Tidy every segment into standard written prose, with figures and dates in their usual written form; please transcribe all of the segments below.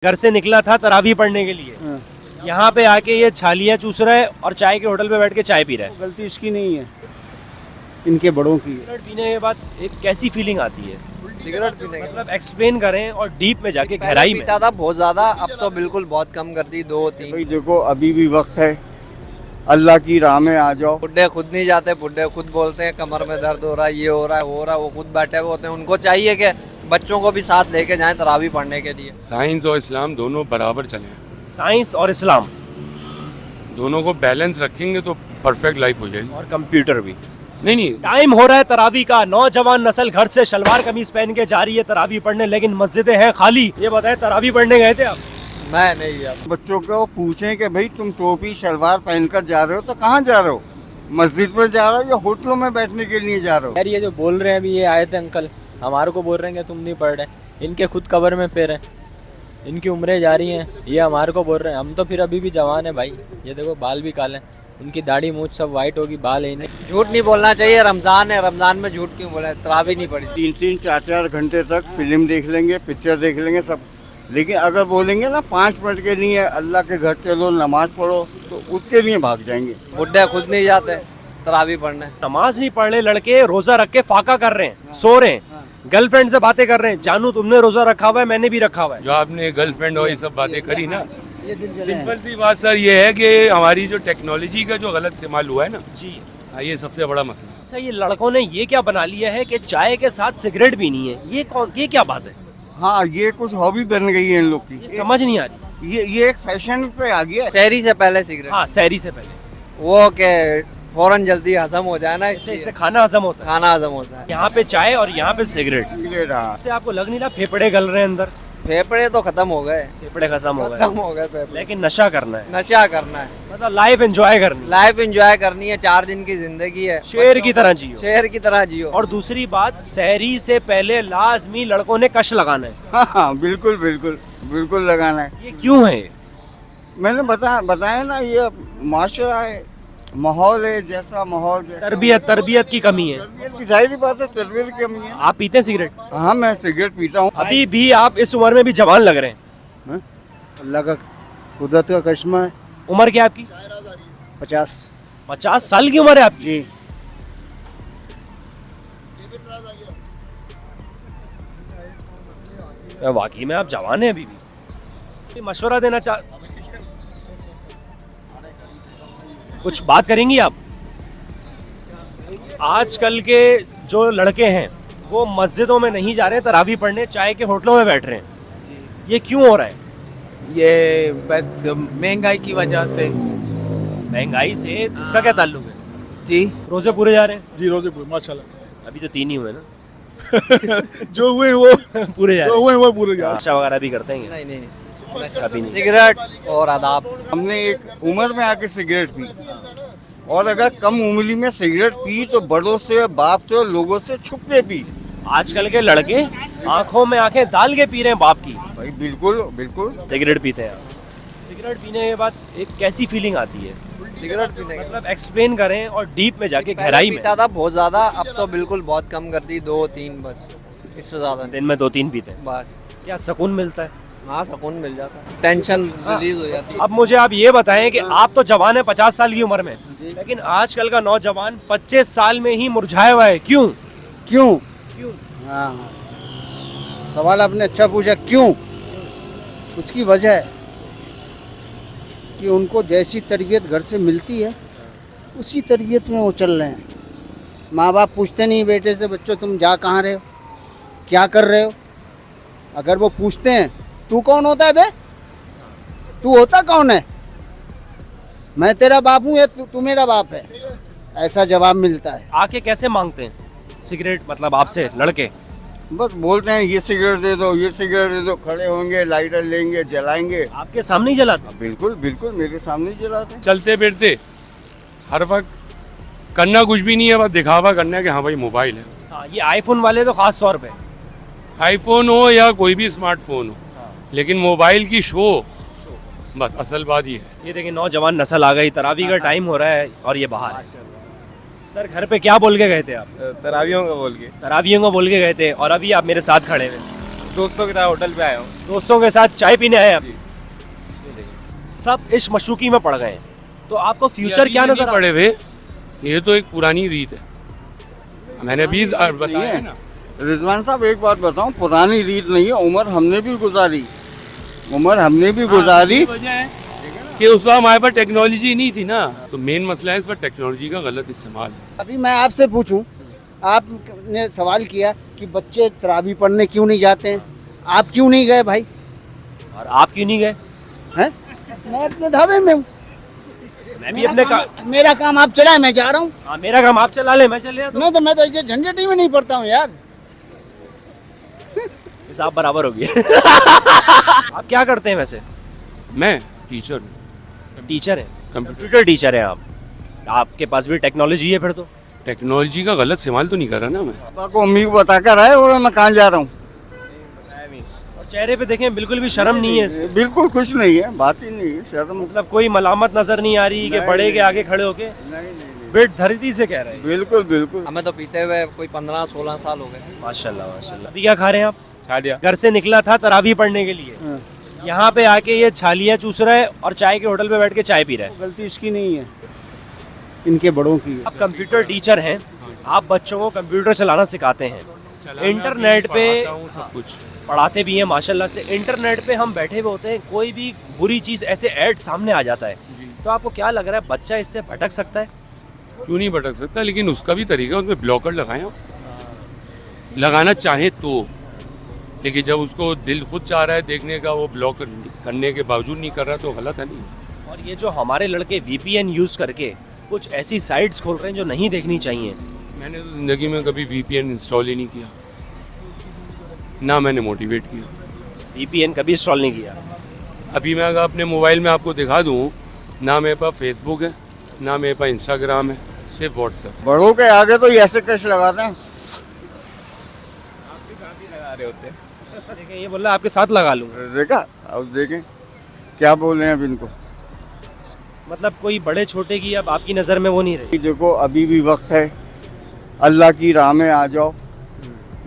घर से निकला था तरावी पढ़ने के लिए, यहाँ पे आके ये छालियाँ चूस रहा है और चाय के होटल पे बैठ के चाय पी रहा है। गलती इसकी नहीं है, इनके बड़ों की है। सिगरेट पीने के बाद एक कैसी फीलिंग आती है? सिगरेट पीने मतलब एक्सप्लेन करें और डीप में जाके गहराई में। पीता था बहुत ज्यादा, अब तो बिल्कुल बहुत कम कर दी, 2-3। भाई देखो अभी भी वक्त है, अल्लाह की राह में आ जाओ। बुढ़े खुद नहीं जाते, बुढ़े खुद बोलते हैं कमर में दर्द हो रहा है, ये हो रहा है, वो हो रहा है, वो खुद बैठे हुए होते हैं। उनको चाहिए कि बच्चों को भी साथ लेके जाएं तरावी पढ़ने के लिए। साइंस और इस्लाम दोनों बराबर चलें, साइंस और इस्लाम दोनों को बैलेंस रखेंगे तो परफेक्ट लाइफ हो जाएगी। और कंप्यूटर भी। नहीं टाइम हो रहा है तरावी का, नौजवान नस्ल घर से शलवार कमीज पहन के जा रही है तरावी पढ़ने, लेकिन मस्जिदें हैं खाली। ये बताएं तरावी पढ़ने गए थे आप? मैं नहीं गया। बच्चों को पूछें कि भाई तुम टोपी शलवार पहनकर जा रहे हो तो कहाँ जा रहे हो, मस्जिद में जा रहे हो या होटलों में बैठने के लिए जा रहे हो? यार ये जो बोल रहे हैं अभी, ये आए थे अंकल, हमारे को बोल रहे हैं कि तुम नहीं पढ़ रहे, इनके खुद कब्र में पैर हैं, इनकी उम्रें जा रही हैं, ये हमारे को बोल रहे हैं। हम तो फिर अभी भी जवान है भाई, ये देखो बाल भी काले, उनकी दाढ़ी मूछ सब वाइट होगी, बाल है नहीं। झूठ नहीं बोलना चाहिए, रमजान है, रमजान में झूठ क्यों बोला? तरावी नहीं पड़ी। 3-3, 4-4 घंटे तक फिल्म देख लेंगे, पिक्चर देख लेंगे सब, लेकिन अगर बोलेंगे ना 5 मिनट के लिए अल्लाह के घर चलो नमाज पढ़ो तो उसके लिए भाग जाएंगे। बुढ़े खुद नहीं जाते तरावी पढ़ने। नमाज नहीं पढ़ रहे लड़के, रोजा रख के फाका कर रहे हैं, सो रहे हैं, गर्लफ्रेंड से बातें कर रहे हैं। जानू तुमने रोजा रखा हुआ है, मैंने भी रखा हुआ है। जो आपने गर्लफ्रेंड और ये सब बातें करी ना, सिंपल सी बात सर ये है कि हमारी जो टेक्नोलॉजी का जो गलत इस्तेमाल हुआ है ना जी। ये सबसे बड़ा मसला। अच्छा, ये लड़कों ने ये क्या बना लिया है कि चाय के साथ सिगरेट पीनी है? ये क्या बात है? हाँ, ये कुछ हॉबी बन गई है इन लोग की, ये समझ नहीं आ रही। ये एक फैशन पे आ गया है। शहरी से पहले सिगरेट, हाँ, सहरी से पहले वो के फौरन जल्दी हजम हो जाए ना, इससे खाना हजम होता है। खाना हजम होता है। यहाँ पे चाय और यहाँ पे सिगरेट, ले रहा। इससे आपको लग नहीं रहा फेफड़े गल रहे हैं अंदर? फेफड़े तो खत्म हो गए, फेफड़े खत्म हो गए, फेफड़े। लेकिन नशा करना है, नशा करना है, मतलब लाइफ एंजॉय करनी है, लाइफ एंजॉय करनी है। 4 दिन की जिंदगी है, शेर की तरह जियो। शेर की तरह जियो। और दूसरी बात, सहरी से पहले लाजमी लड़कों ने कश लगाना है। हाँ, बिल्कुल बिल्कुल बिल्कुल लगाना है। ये क्यों है? मैंने बताया ना, ये माशरा है, माहौल है, जैसा माहौल तरबियत की कमी है। तरबियत की जाहिर बात है, तरबियत की कमी है। आप पीते हैं सिगरेट? हाँ, मैं सिगरेट पीता हूँ। अभी भी आप इस उम्र में भी जवान लग रहे हैं। अल्लाह का कुदरत का करिश्मा है। उम्र क्या है आपकी? 50 साल की उम्र है आपकी? जी। वाकई में आप जवान हैं अभी भी। मशवरा देना चाह, कुछ बात करेंगी आप? आजकल के जो लड़के हैं वो मस्जिदों में नहीं जा रहे तरावी पढ़ने, चाय के होटलों में बैठ रहे हैं। ये क्यों हो रहा है? ये बस महंगाई की वजह से। महंगाई से इसका क्या ताल्लुक है? जी रोजे पूरे जा रहे हैं? जी रोजे पूरे माशाल्लाह। अभी तो 3 ही हुए ना। जो हुए वो पूरे जा रहे जो हुए वो पूरे जा हैं। नशा वगैरह भी करते हैं? नहीं नहीं, कभी नहीं। सिगरेट और आदाब। हमने एक उम्र में आके सिगरेट पी, और अगर कम उम्र में सिगरेट पी तो बड़ों से, बाप से और लोगों से छुप के पी। आजकल के लड़के आंखों में आंखें डाल के पी रहे हैं बाप की। भाई बिल्कुल बिल्कुल। सिगरेट पीते हैं आप? सिगरेट पीने के बाद एक कैसी फीलिंग आती है? सिगरेट पीने का मतलब एक्सप्लेन करें और डीप में जाके गहराई में। पीता था बहुत ज्यादा, अब तो बिल्कुल बहुत कम कर दी, 2-3 बस, इससे ज्यादा नहीं। दिन में 2-3 पीते हैं? बस। क्या सुकून मिलता है? हाँ, सुकून मिल जाता है, टेंशन रिलीज हो जाती है। अब मुझे आप ये बताएं कि आप तो जवान है 50 साल की उम्र में, लेकिन आजकल का नौजवान 25 साल में ही मुरझाया हुआ है। क्यों? क्यों? क्यों? हाँ, सवाल आपने अच्छा पूछा, क्यों? उसकी वजह है कि उनको जैसी तरबियत घर से मिलती है उसी तरबियत में वो चल रहे हैं। माँ बाप पूछते नहीं बेटे से, बच्चों तुम जा कहाँ रहे हो, क्या कर रहे हो? अगर वो पूछते हैं तू कौन होता है बे, तू होता कौन है, मैं तेरा बाप हूँ या तू मेरा बाप है, ऐसा जवाब मिलता है। आके कैसे मांगते हैं सिगरेट, मतलब आपसे लड़के? बस बोलते हैं ये सिगरेट दे दो, ये सिगरेट दे दो, खड़े होंगे, लाइटर लेंगे, जलाएंगे। आपके सामने ही जलाते? बिल्कुल बिल्कुल, मेरे सामने ही जलाते हैं। चलते फिरते हर वक्त करना कुछ भी नहीं है, बस दिखावा करना है कि हाँ भाई मोबाइल है। हाँ, ये आईफोन वाले तो खास तौर पे। आईफोन हो या कोई भी स्मार्टफोन हो, लेकिन मोबाइल की शो, बस असल बात ये है। ये देखिए नौजवान नस्ल आ गई, तरावी का टाइम हो रहा है और ये बाहर है। सर घर पे क्या बोल के गए थे आप? तरावियों का बोल के। तरावियों को बोल के गए थे और अभी आप मेरे साथ खड़े हुए। दोस्तों के साथ होटल पे आया हूँ। दोस्तों के साथ चाय पीने आए आप? सब इस मशूकी में पड़ गए हैं, तो आपको फ्यूचर क्या नजर आ रहा है? पड़े हुए, ये तो एक पुरानी रीत है। मैंने भी बताया है ना। रिजवान साहब एक बात बताऊं, पुरानी रीत नहीं है, उम्र हमने भी गुजारी, वजह है कि उस वक्त हमारे पास टेक्नोलॉजी नहीं थी ना, तो मेन मसला है इस पर टेक्नोलॉजी का गलत इस्तेमाल। अभी मैं आपसे पूछूं, आपने सवाल किया कि बच्चे तरावी पढ़ने क्यों नहीं जाते हैं, आप क्यों नहीं गए भाई? और आप क्यों नहीं गए? हैं? मैं अपने ढाबे में हूँ, मैं भी अपने मेरा काम आप चलाए, मैं जा रहा हूँ। हाँ, मेरा काम आप चला ले, मैं चले जाता हूँ। मैं तो ऐसे झंझट ही में नहीं पड़ता हूँ यार। हिसाब बराबर हो गया। आप क्या करते हैं वैसे? मैं टीचर हूँ, टीचर हैं, कंप्यूटर टीचर हैं आप? आपके पास भी टेक्नोलॉजी है फिर तो? टेक्नोलॉजी का गलत इस्तेमाल तो नहीं कर रहा ना मैं। पापा को मम्मी को बता कर आए और मैं कहाँ जा रहा हूँ। और चेहरे पे देखें बिल्कुल भी शर्म नहीं है इसकी। बिल्कुल कुछ नहीं है, बात ही नहीं है शर्म। मतलब कोई मलामत नजर नहीं आ रही कि बड़े के आगे खड़े होके बेट धरती से कह रहे हैं। बिल्कुल बिल्कुल। हमें तो पीते हुए कोई 15-16 साल हो गए। माशाल्लाह माशाल्लाह। अभी क्या खा रहे हैं आप? खा लिया। घर से निकला था तरावी पढ़ने के लिए, यहाँ पे आके ये छालियाँ चूस रहा है और चाय के होटल पे बैठ के चाय पी रहा है। गलती इसकी नहीं है, इनके बड़ों की है। आप कंप्यूटर टीचर हैं, आप बच्चों को कंप्यूटर चलाना सिखाते हैं, इंटरनेट पे सब कुछ पढ़ाते भी हैं माशाल्लाह से। इंटरनेट पे हम बैठे हुए होते हैं, कोई भी बुरी चीज़ ऐसे ऐड सामने आ जाता है, तो आपको क्या लग रहा है बच्चा इससे भटक सकता है? क्यों नहीं भटक सकता, लेकिन उसका भी तरीका, उसमें ब्लॉकर लगाएं आप। लगाना चाहे तो, लेकिन जब उसको दिल खुद चाह रहा है देखने का, वो ब्लॉक करने के बावजूद नहीं कर रहा तो गलत है नहीं। और ये जो हमारे लड़के VPN यूज़ करके कुछ ऐसी साइट्स खोल रहे हैं जो नहीं देखनी चाहिए। मैंने तो ज़िंदगी में कभी VPN इंस्टॉल ही नहीं किया, ना मैंने मोटिवेट किया। VPN कभी इंस्टॉल नहीं किया? अभी मैं अगर अपने मोबाइल में आपको दिखा दूँ, ना मेरे पास फेसबुक है, ना मेरे पास इंस्टाग्राम है, सिर्फ व्हाट्सएप। बड़ों के आगे तो ऐसे कैसे लगाते हैं। देखें ये बोल रहा है आपके साथ लगा लूँ। देखा, अब देखें क्या बोल रहे हैं अब इनको। मतलब कोई बड़े छोटे की अब आपकी नज़र में वो नहीं रही? देखो अभी भी वक्त है, अल्लाह की राह में आ जाओ,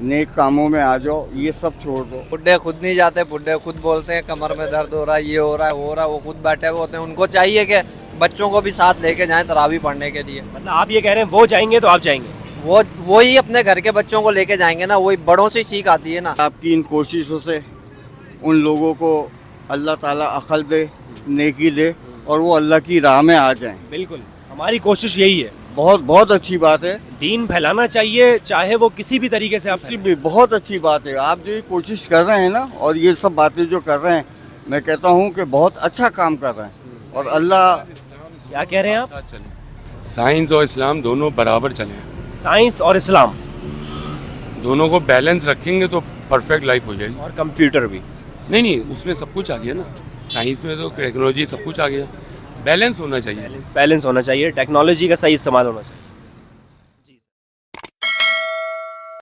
नेक कामों में आ जाओ, ये सब छोड़ दो। बुढ़े खुद नहीं जाते, बुढ़े खुद बोलते हैं कमर में दर्द हो रहा है, ये हो रहा है, वो हो रहा है, वो खुद बैठे हुए होते हैं। उनको चाहिए कि बच्चों को भी साथ लेके जाएं तरावी पढ़ने के लिए। मतलब आप ये कह रहे हैं वो जाएंगे तो आप जाएंगे? वो ही अपने घर के बच्चों को लेके जाएंगे ना, वही बड़ों से सीख आती है ना। आपकी इन कोशिशों से उन लोगों को अल्लाह ताला अक्ल दे, नेकी दे और वो अल्लाह की राह में आ जाएं। बिल्कुल, हमारी कोशिश यही है। बहुत बहुत अच्छी बात है। दीन फैलाना चाहिए, चाहे वो किसी भी तरीके से आप किसी भी, बहुत अच्छी बात है। आप जो ये कोशिश कर रहे हैं ना, और ये सब बातें जो कर रहे हैं, मैं कहता हूँ कि बहुत अच्छा काम कर रहे हैं। और अल्लाह, क्या कह रहे हैं आप? साथ चलें, साइंस और इस्लाम दोनों बराबर चलें। साइंस और इस्लाम दोनों को बैलेंस रखेंगे तो परफेक्ट लाइफ हो जाएगी। और कंप्यूटर भी? नहीं, उसमें सब कुछ आ गया ना, साइंस में तो टेक्नोलॉजी सब कुछ आ गया, बैलेंस होना चाहिए। बैलेंस होना चाहिए, टेक्नोलॉजी का सही इस्तेमाल होना चाहिए।